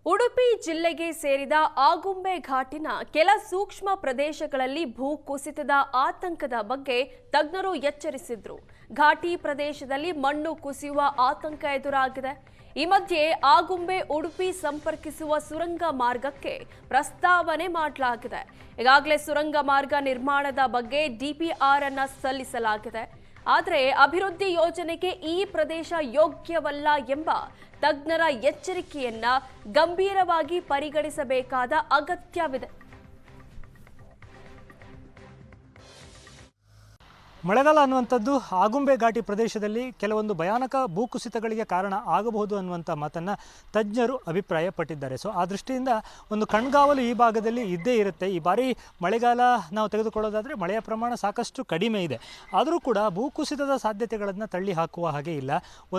ಉಡುಪಿ ಜಿಲ್ಲೆಗೆ ಸೇರಿದ ಆಗುಂಬೆ ಘಾಟಿನ ಕೆಲ ಸೂಕ್ಷ್ಮ ಪ್ರದೇಶಗಳಲ್ಲಿ ಭೂಕುಸಿತದ ಆತಂಕದ ಬಗ್ಗೆ ತಜ್ಞರು ಎಚ್ಚರಿಸಿದ್ರು. ಘಾಟಿ ಪ್ರದೇಶದಲ್ಲಿ ಮಣ್ಣು ಕುಸಿಯುವ ಆತಂಕ ಎದುರಾಗಿದೆ. ಈ ಮಧ್ಯೆ ಆಗುಂಬೆ ಉಡುಪಿ ಸಂಪರ್ಕಿಸುವ ಸುರಂಗ ಮಾರ್ಗಕ್ಕೆ ಪ್ರಸ್ತಾವನೆ ಮಾಡಲಾಗಿದೆ. ಈಗಾಗಲೇ ಸುರಂಗ ಮಾರ್ಗ ನಿರ್ಮಾಣದ ಬಗ್ಗೆ ಡಿಪಿಆರ್ ಅನ್ನು ಸಲ್ಲಿಸಲಾಗಿದೆ. ಆದರೆ ಅಭಿವೃದ್ಧಿ ಯೋಜನೆಗೆ ಈ ಪ್ರದೇಶ ಯೋಗ್ಯವಲ್ಲ ಎಂಬ ತಜ್ಞರ ಎಚ್ಚರಿಕೆಯನ್ನ ಗಂಭೀರವಾಗಿ ಪರಿಗಣಿಸಬೇಕಾದ ಅಗತ್ಯವಿದೆ. ಮಳೆಗಾಲ ಅನ್ನುವಂಥದ್ದು ಆಗುಂಬೆ ಘಾಟಿ ಪ್ರದೇಶದಲ್ಲಿ ಕೆಲವೊಂದು ಭಯಾನಕ ಭೂಕುಸಿತಗಳಿಗೆ ಕಾರಣ ಆಗಬಹುದು ಅನ್ನುವಂಥ ಮಾತನ್ನು ತಜ್ಞರು ಅಭಿಪ್ರಾಯಪಟ್ಟಿದ್ದಾರೆ. ಸೊ ಆ ದೃಷ್ಟಿಯಿಂದ ಒಂದು ಕಣ್ಗಾವಲು ಈ ಭಾಗದಲ್ಲಿ ಇದ್ದೇ ಇರುತ್ತೆ. ಈ ಬಾರಿ ಮಳೆಗಾಲ ನಾವು ತೆಗೆದುಕೊಳ್ಳೋದಾದರೆ ಮಳೆಯ ಪ್ರಮಾಣ ಸಾಕಷ್ಟು ಕಡಿಮೆ ಇದೆ. ಆದರೂ ಕೂಡ ಭೂಕುಸಿತದ ಸಾಧ್ಯತೆಗಳನ್ನು ತಳ್ಳಿ ಹಾಕುವ ಹಾಗೆ ಇಲ್ಲ.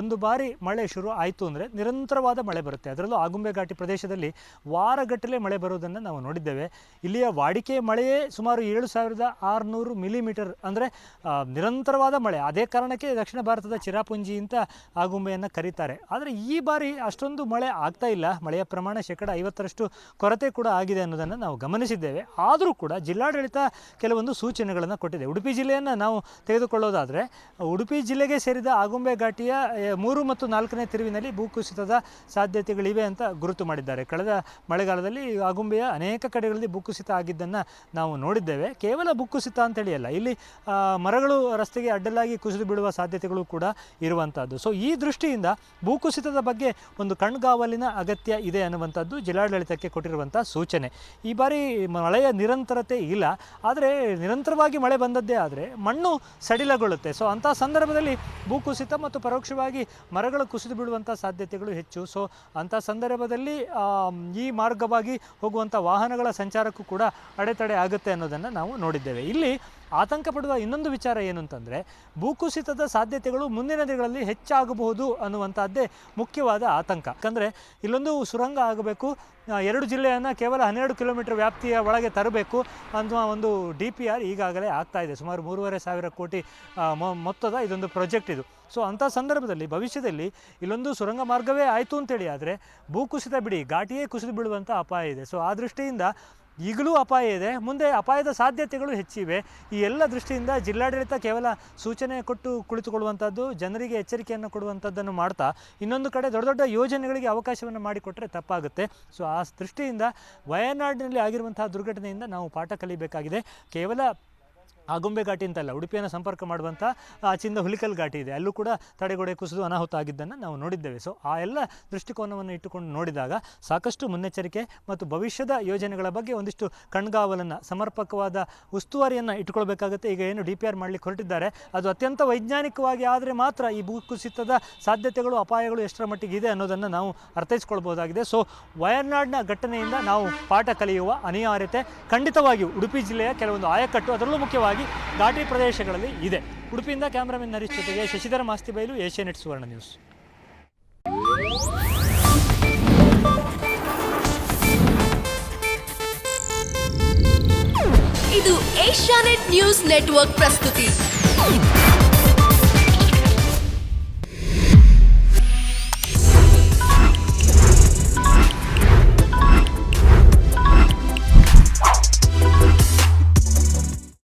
ಒಂದು ಬಾರಿ ಮಳೆ ಶುರು ಆಯಿತು ಅಂದರೆ ನಿರಂತರವಾದ ಮಳೆ ಬರುತ್ತೆ. ಅದರಲ್ಲೂ ಆಗುಂಬೆ ಘಾಟಿ ಪ್ರದೇಶದಲ್ಲಿ ವಾರಗಟ್ಟಲೆ ಮಳೆ ಬರುವುದನ್ನು ನಾವು ನೋಡಿದ್ದೇವೆ. ಇಲ್ಲಿಯ ವಾಡಿಕೆ ಮಳೆಯೇ ಸುಮಾರು 7600 ಮಿಲಿಮೀಟರ್ ಅಂದರೆ ನಿರಂತರವಾದ ಮಳೆ. ಅದೇ ಕಾರಣಕ್ಕೆ ದಕ್ಷಿಣ ಭಾರತದ ಚಿರಾಪುಂಜಿ ಅಂತ ಆಗುಂಬೆಯನ್ನು ಕರೀತಾರೆ. ಆದರೆ ಈ ಬಾರಿ ಅಷ್ಟೊಂದು ಮಳೆ ಆಗ್ತಾ ಇಲ್ಲ. ಮಳೆಯ ಪ್ರಮಾಣ 50% ಕೊರತೆ ಕೂಡ ಆಗಿದೆ ಅನ್ನೋದನ್ನು ನಾವು ಗಮನಿಸಿದ್ದೇವೆ. ಆದರೂ ಕೂಡ ಜಿಲ್ಲಾಡಳಿತ ಕೆಲವೊಂದು ಸೂಚನೆಗಳನ್ನು ಕೊಟ್ಟಿದೆ. ಉಡುಪಿ ಜಿಲ್ಲೆಯನ್ನು ನಾವು ತೆಗೆದುಕೊಳ್ಳೋದಾದರೆ ಉಡುಪಿ ಜಿಲ್ಲೆಗೆ ಸೇರಿದ ಆಗುಂಬೆ ಘಾಟಿಯ 3 ಮತ್ತು 4ನೇ ತಿರುವಿನಲ್ಲಿ ಭೂಕುಸಿತದ ಸಾಧ್ಯತೆಗಳಿವೆ ಅಂತ ಗುರುತು ಮಾಡಿದ್ದಾರೆ. ಕಳೆದ ಮಳೆಗಾಲದಲ್ಲಿ ಆಗುಂಬೆಯ ಅನೇಕ ಕಡೆಗಳಲ್ಲಿ ಭೂಕುಸಿತ ಆಗಿದ್ದನ್ನು ನಾವು ನೋಡಿದ್ದೇವೆ. ಕೇವಲ ಭೂಕುಸಿತ ಅಂತೇಳಿ ಅಲ್ಲ, ಇಲ್ಲಿ ಮರಗಳು ರಸ್ತೆಗೆ ಅಡ್ಡಲಾಗಿ ಕುಸಿದು ಬೀಳುವ ಸಾಧ್ಯತೆಗಳು ಕೂಡ ಇರುವಂಥದ್ದು. ಸೊ ಈ ದೃಷ್ಟಿಯಿಂದ ಭೂಕುಸಿತದ ಬಗ್ಗೆ ಒಂದು ಕಣ್ಗಾವಲಿನ ಅಗತ್ಯ ಇದೆ ಅನ್ನುವಂಥದ್ದು ಜಿಲ್ಲಾಡಳಿತಕ್ಕೆ ಕೊಟ್ಟಿರುವಂಥ ಸೂಚನೆ. ಈ ಬಾರಿ ಮಳೆಯ ನಿರಂತರತೆ ಇಲ್ಲ, ಆದರೆ ನಿರಂತರವಾಗಿ ಮಳೆ ಬಂದದ್ದೇ ಆದರೆ ಮಣ್ಣು ಸಡಿಲಗೊಳ್ಳುತ್ತೆ. ಸೊ ಅಂಥ ಸಂದರ್ಭದಲ್ಲಿ ಭೂಕುಸಿತ ಮತ್ತು ಪರೋಕ್ಷವಾಗಿ ಮರಗಳು ಕುಸಿದು ಬೀಳುವಂಥ ಸಾಧ್ಯತೆಗಳು ಹೆಚ್ಚು. ಸೊ ಅಂಥ ಸಂದರ್ಭದಲ್ಲಿ ಈ ಮಾರ್ಗವಾಗಿ ಹೋಗುವಂಥ ವಾಹನಗಳ ಸಂಚಾರಕ್ಕೂ ಕೂಡ ಅಡೆತಡೆ ಆಗುತ್ತೆ ಅನ್ನೋದನ್ನು ನಾವು ನೋಡಿದ್ದೇವೆ. ಇಲ್ಲಿ ಆತಂಕ ಪಡುವ ಇನ್ನೊಂದು ವಿಚಾರ ಏನು ಅಂತಂದರೆ, ಭೂಕುಸಿತದ ಸಾಧ್ಯತೆಗಳು ಮುಂದಿನ ದಿನಗಳಲ್ಲಿ ಹೆಚ್ಚಾಗಬಹುದು ಅನ್ನುವಂಥದ್ದೇ ಮುಖ್ಯವಾದ ಆತಂಕ. ಯಾಕಂದರೆ ಇಲ್ಲೊಂದು ಸುರಂಗ ಆಗಬೇಕು, 2 ಜಿಲ್ಲೆಯನ್ನು ಕೇವಲ 12 ಕಿಲೋಮೀಟರ್ ವ್ಯಾಪ್ತಿಯ ಒಳಗೆ ತರಬೇಕು ಅನ್ನುವ ಒಂದು DPR ಈಗಾಗಲೇ ಆಗ್ತಾ ಇದೆ. ಸುಮಾರು 3,500 ಕೋಟಿ ಮೊತ್ತದ ಇದೊಂದು ಪ್ರಾಜೆಕ್ಟ್ ಇದು. ಸೊ ಅಂಥ ಸಂದರ್ಭದಲ್ಲಿ ಭವಿಷ್ಯದಲ್ಲಿ ಇಲ್ಲೊಂದು ಸುರಂಗ ಮಾರ್ಗವೇ ಆಯಿತು ಅಂತೇಳಿ ಆದರೆ ಭೂಕುಸಿತ ಬಿಡಿ, ಘಾಟಿಯೇ ಕುಸಿದು ಬೀಳುವಂಥ ಅಪಾಯ ಇದೆ. ಸೊ ಆ ದೃಷ್ಟಿಯಿಂದ ಈಗಲೂ ಅಪಾಯ ಇದೆ, ಮುಂದೆ ಅಪಾಯದ ಸಾಧ್ಯತೆಗಳು ಹೆಚ್ಚಿವೆ. ಈ ಎಲ್ಲ ದೃಷ್ಟಿಯಿಂದ ಜಿಲ್ಲಾಡಳಿತ ಕೇವಲ ಸೂಚನೆ ಕೊಟ್ಟು ಕುಳಿತುಕೊಳ್ಳುವಂಥದ್ದು, ಜನರಿಗೆ ಎಚ್ಚರಿಕೆಯನ್ನು ಕೊಡುವಂಥದ್ದನ್ನು ಮಾಡ್ತಾ ಇನ್ನೊಂದು ಕಡೆ ದೊಡ್ಡ ದೊಡ್ಡ ಯೋಜನೆಗಳಿಗೆ ಅವಕಾಶವನ್ನು ಮಾಡಿಕೊಟ್ಟರೆ ತಪ್ಪಾಗುತ್ತೆ. ಸೊ ಆ ದೃಷ್ಟಿಯಿಂದ ವಯನಾಡಿನಲ್ಲಿ ಆಗಿರುವಂತಹ ದುರ್ಘಟನೆಯಿಂದ ನಾವು ಪಾಠ ಕಲಿಬೇಕಾಗಿದೆ. ಕೇವಲ ಆಗುಂಬೆ ಘಾಟಿ ಅಂತಲ್ಲ, ಉಡುಪಿಯನ್ನು ಸಂಪರ್ಕ ಮಾಡುವಂಥ ಆಚಿಂದ ಹುಲಿಕಲ್ ಘಾಟಿ ಇದೆ, ಅಲ್ಲೂ ಕೂಡ ತಡೆಗೋಡೆ ಕುಸಿದು ಅನಾಹುತ ಆಗಿದ್ದನ್ನು ನಾವು ನೋಡಿದ್ದೇವೆ. ಸೊ ಆ ಎಲ್ಲ ದೃಷ್ಟಿಕೋನವನ್ನು ಇಟ್ಟುಕೊಂಡು ನೋಡಿದಾಗ ಸಾಕಷ್ಟು ಮುನ್ನೆಚ್ಚರಿಕೆ ಮತ್ತು ಭವಿಷ್ಯದ ಯೋಜನೆಗಳ ಬಗ್ಗೆ ಒಂದಿಷ್ಟು ಕಣ್ಗಾವಲನ್ನು, ಸಮರ್ಪಕವಾದ ಉಸ್ತುವಾರಿಯನ್ನು ಇಟ್ಕೊಳ್ಬೇಕಾಗುತ್ತೆ. ಈಗ ಏನು DPR ಮಾಡಲಿಕ್ಕೆ ಹೊರಟಿದ್ದಾರೆ ಅದು ಅತ್ಯಂತ ವೈಜ್ಞಾನಿಕವಾಗಿ ಆದರೆ ಮಾತ್ರ ಈ ಭೂಕುಸಿತದ ಸಾಧ್ಯತೆಗಳು, ಅಪಾಯಗಳು ಎಷ್ಟರ ಮಟ್ಟಿಗೆ ಇದೆ ಅನ್ನೋದನ್ನು ನಾವು ಅರ್ಥೈಸ್ಕೊಳ್ಬೋದಾಗಿದೆ. ಸೊ ವಯನಾಡಿನ ಘಟನೆಯಿಂದ ನಾವು ಪಾಠ ಕಲಿಯುವ ಅನಿವಾರ್ಯತೆ ಖಂಡಿತವಾಗಿಯೂ ಉಡುಪಿ ಜಿಲ್ಲೆಯ ಕೆಲವೊಂದು ಆಯಕಟ್ಟು, ಅದರಲ್ಲೂ ಮುಖ್ಯವಾಗಿ ಘಾಟಿ ಪ್ರದೇಶಗಳಲ್ಲಿ ಇದೆ. ಉಡುಪಿಯಿಂದ ಕ್ಯಾಮರಾಮನ್ ನರೀಶ್ ಜೊತೆಗೆ ಶಶಿಧರ ಮಾಸ್ತಿಬೈಲು, ಏಷ್ಯಾನೆಟ್ ಸುವರ್ಣ ನ್ಯೂಸ್. ಇದು ಏಷ್ಯಾನೆಟ್ ನ್ಯೂಸ್ ನೆಟ್ವರ್ಕ್ ಪ್ರಸ್ತುತಿ.